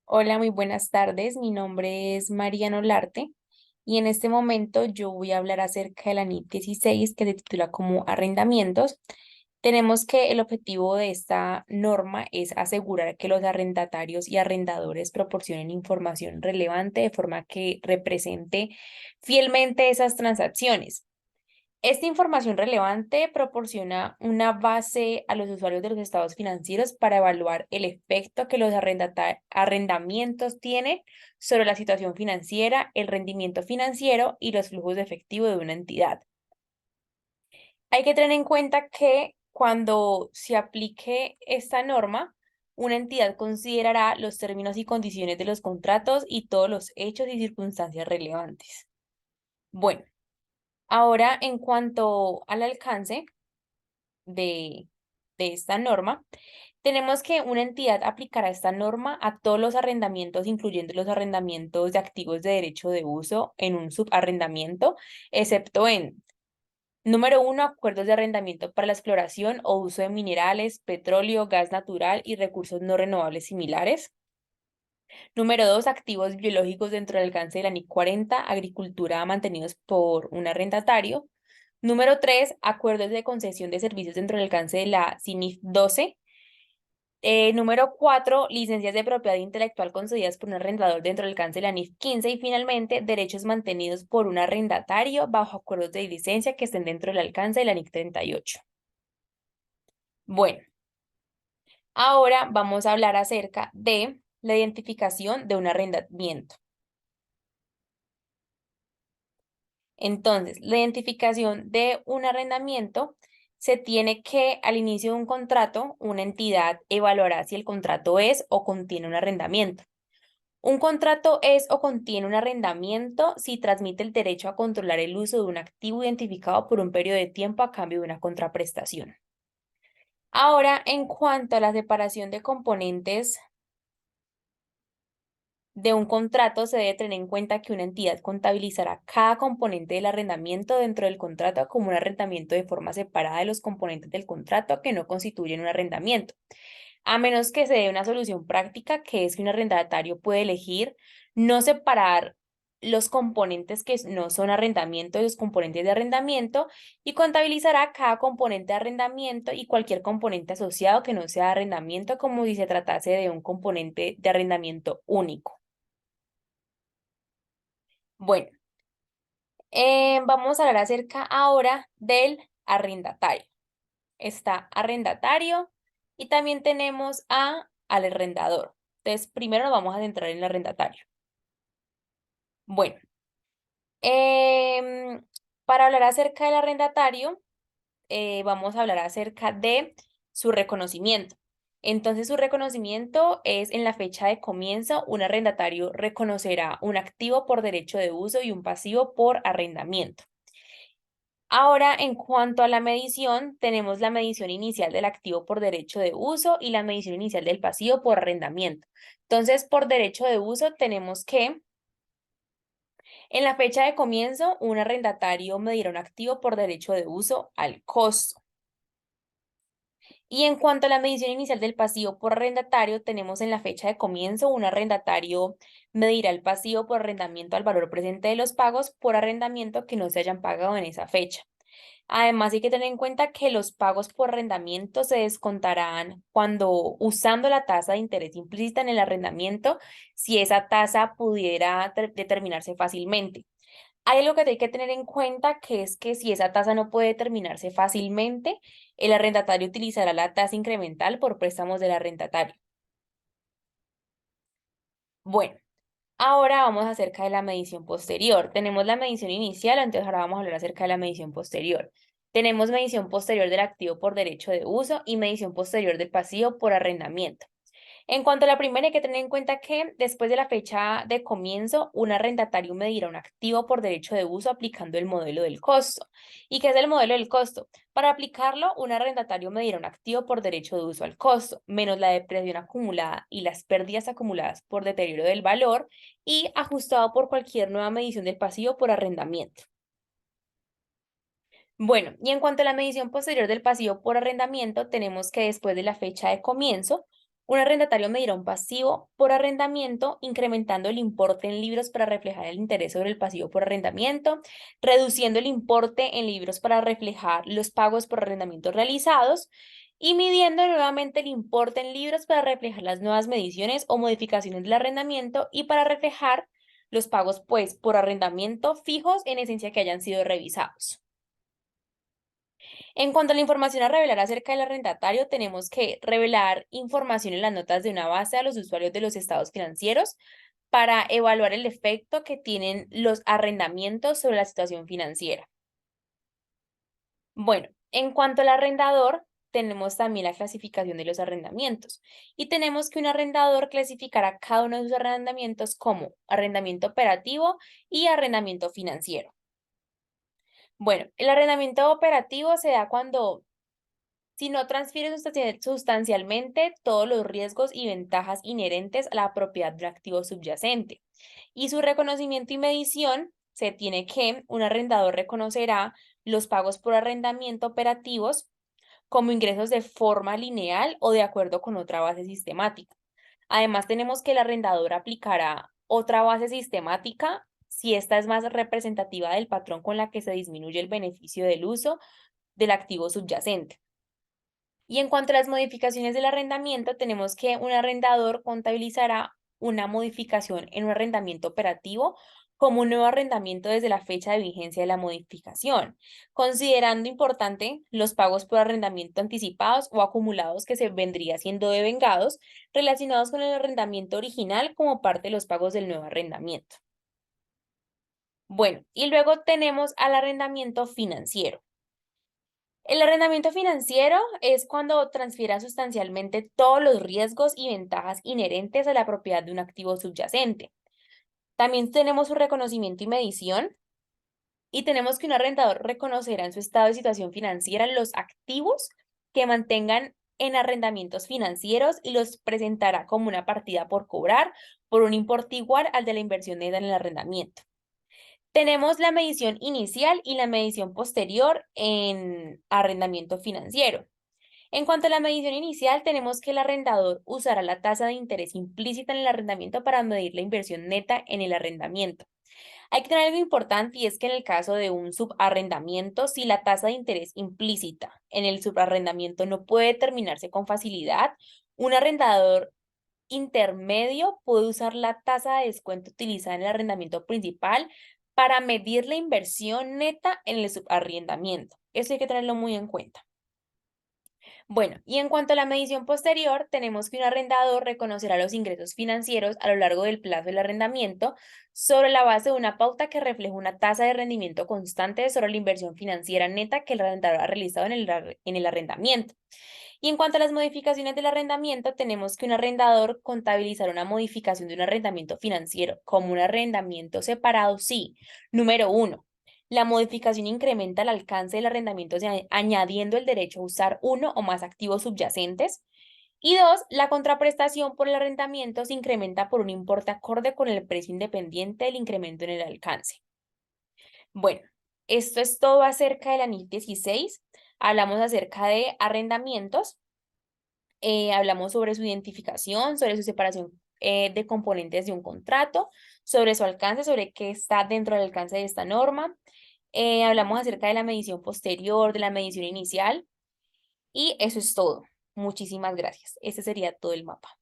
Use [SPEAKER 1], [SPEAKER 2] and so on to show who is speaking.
[SPEAKER 1] Hola, muy buenas tardes. Mi nombre es Mariano Larte y en este momento yo voy a hablar acerca de la NIT 16 que se titula como arrendamientos. Tenemos que el objetivo de esta norma es asegurar que los arrendatarios y arrendadores proporcionen información relevante de forma que represente fielmente esas transacciones. Esta información relevante proporciona una base a los usuarios de los estados financieros para evaluar el efecto que los arrendamientos tienen sobre la situación financiera, el rendimiento financiero y los flujos de efectivo de una entidad. Hay que tener en cuenta que cuando se aplique esta norma, una entidad considerará los términos y condiciones de los contratos y todos los hechos y circunstancias relevantes. Bueno, ahora en cuanto al alcance de, de esta norma, tenemos que una entidad aplicará esta norma a todos los arrendamientos, incluyendo los arrendamientos de activos de derecho de uso en un subarrendamiento, excepto en, número uno, acuerdos de arrendamiento para la exploración o uso de minerales, petróleo, gas natural y recursos no renovables similares. Número dos, activos biológicos dentro del alcance de la NIC 40, agricultura mantenidos por un arrendatario. Número 3, acuerdos de concesión de servicios dentro del alcance de la CINIF 12. Número 4, licencias de propiedad intelectual concedidas por un arrendador dentro del alcance de la NIF 15. Y finalmente, derechos mantenidos por un arrendatario bajo acuerdos de licencia que estén dentro del alcance de la NIC 38. Bueno, ahora vamos a hablar acerca de la identificación de un arrendamiento. Entonces, la identificación de un arrendamiento se tiene que, al inicio de un contrato, una entidad evaluará si el contrato es o contiene un arrendamiento. Un contrato es o contiene un arrendamiento si transmite el derecho a controlar el uso de un activo identificado por un periodo de tiempo a cambio de una contraprestación. Ahora, en cuanto a la separación de componentes de un contrato, se debe tener en cuenta que una entidad contabilizará cada componente del arrendamiento dentro del contrato como un arrendamiento de forma separada de los componentes del contrato que no constituyen un arrendamiento, a menos que se dé una solución práctica, que es que un arrendatario puede elegir no separar los componentes que no son arrendamiento de los componentes de arrendamiento y contabilizará cada componente de arrendamiento y cualquier componente asociado que no sea arrendamiento como si se tratase de un componente de arrendamiento único. Bueno, vamos a hablar acerca ahora del arrendatario. Está arrendatario y también tenemos al arrendador. Entonces, primero nos vamos a centrar en el arrendatario. Bueno, em, para hablar acerca del arrendatario, vamos a hablar acerca de su reconocimiento. Entonces, su reconocimiento es en la fecha de comienzo, un arrendatario reconocerá un activo por derecho de uso y un pasivo por arrendamiento. Ahora, en cuanto a la medición, tenemos la medición inicial del activo por derecho de uso y la medición inicial del pasivo por arrendamiento. Entonces, por derecho de uso tenemos que, en la fecha de comienzo, un arrendatario medirá un activo por derecho de uso al costo. Y en cuanto a la medición inicial del pasivo por arrendatario, tenemos en la fecha de comienzo, un arrendatario medirá el pasivo por arrendamiento al valor presente de los pagos por arrendamiento que no se hayan pagado en esa fecha. Además, hay que tener en cuenta que los pagos por arrendamiento se descontarán cuando usando la tasa de interés implícita en el arrendamiento, si esa tasa pudiera determinarse fácilmente. Hay algo que hay que tener en cuenta, que es que si esa tasa no puede determinarse fácilmente, el arrendatario utilizará la tasa incremental por préstamos del arrendatario. Bueno, ahora vamos acerca de la medición posterior. Tenemos la medición inicial, entonces ahora vamos a hablar acerca de la medición posterior. Tenemos medición posterior del activo por derecho de uso y medición posterior del pasivo por arrendamiento. En cuanto a la primera, hay que tener en cuenta que después de la fecha de comienzo, un arrendatario medirá un activo por derecho de uso aplicando el modelo del costo. ¿Y qué es el modelo del costo? Para aplicarlo, un arrendatario medirá un activo por derecho de uso al costo, menos la depreciación acumulada y las pérdidas acumuladas por deterioro del valor y ajustado por cualquier nueva medición del pasivo por arrendamiento. Bueno, y en cuanto a la medición posterior del pasivo por arrendamiento, tenemos que después de la fecha de comienzo, Un arrendatario medirá un pasivo por arrendamiento, incrementando el importe en libros para reflejar el interés sobre el pasivo por arrendamiento, reduciendo el importe en libros para reflejar los pagos por arrendamiento realizados y midiendo nuevamente el importe en libros para reflejar las nuevas mediciones o modificaciones del arrendamiento y para reflejar los pagos pues por arrendamiento fijos en esencia que hayan sido revisados. En cuanto a la información a revelar acerca del arrendatario, tenemos que revelar información en las notas de una base a los usuarios de los estados financieros para evaluar el efecto que tienen los arrendamientos sobre la situación financiera. Bueno, en cuanto al arrendador, tenemos también la clasificación de los arrendamientos y tenemos que un arrendador clasificará cada uno de sus arrendamientos como arrendamiento operativo y arrendamiento financiero. Bueno, el arrendamiento operativo se da cuando si no transfiere sustancialmente todos los riesgos y ventajas inherentes a la propiedad del activo subyacente. Y su reconocimiento y medición se tiene que un arrendador reconocerá los pagos por arrendamiento operativos como ingresos de forma lineal o de acuerdo con otra base sistemática. Además, tenemos que el arrendador aplicará otra base sistemática si esta es más representativa del patrón con la que se disminuye el beneficio del uso del activo subyacente. Y en cuanto a las modificaciones del arrendamiento, tenemos que un arrendador contabilizará una modificación en un arrendamiento operativo como un nuevo arrendamiento desde la fecha de vigencia de la modificación, considerando importante los pagos por arrendamiento anticipados o acumulados que se vendría siendo devengados relacionados con el arrendamiento original como parte de los pagos del nuevo arrendamiento. Bueno, y luego tenemos al arrendamiento financiero. El arrendamiento financiero es cuando transfiera sustancialmente todos los riesgos y ventajas inherentes a la propiedad de un activo subyacente. También tenemos su reconocimiento y medición y tenemos que un arrendador reconocerá en su estado de situación financiera los activos que mantengan en arrendamientos financieros y los presentará como una partida por cobrar por un importe igual al de la inversión neta en el arrendamiento. Tenemos la medición inicial y la medición posterior en arrendamiento financiero. En cuanto a la medición inicial, tenemos que el arrendador usará la tasa de interés implícita en el arrendamiento para medir la inversión neta en el arrendamiento. Hay que tener algo importante y es que en el caso de un subarrendamiento, si la tasa de interés implícita en el subarrendamiento no puede determinarse con facilidad, un arrendador intermedio puede usar la tasa de descuento utilizada en el arrendamiento principal para medir la inversión neta en el subarrendamiento. Eso hay que tenerlo muy en cuenta. Bueno, y en cuanto a la medición posterior, tenemos que un arrendador reconocerá los ingresos financieros a lo largo del plazo del arrendamiento sobre la base de una pauta que refleja una tasa de rendimiento constante sobre la inversión financiera neta que el arrendador ha realizado en el arrendamiento. Y en cuanto a las modificaciones del arrendamiento, tenemos que un arrendador contabilizará una modificación de un arrendamiento financiero como un arrendamiento separado sí. Número 1. La modificación incrementa el alcance del arrendamiento añadiendo el derecho a usar uno o más activos subyacentes. Y 2. La contraprestación por el arrendamiento se incrementa por un importe acorde con el precio independiente del incremento en el alcance. Bueno, esto es todo acerca de la NIF 16. Hablamos acerca de arrendamientos, hablamos sobre su identificación, sobre su separación de componentes de un contrato, sobre su alcance, sobre qué está dentro del alcance de esta norma. Hablamos acerca de la medición posterior, de la medición inicial y eso es todo. Muchísimas gracias. Ese sería todo el mapa.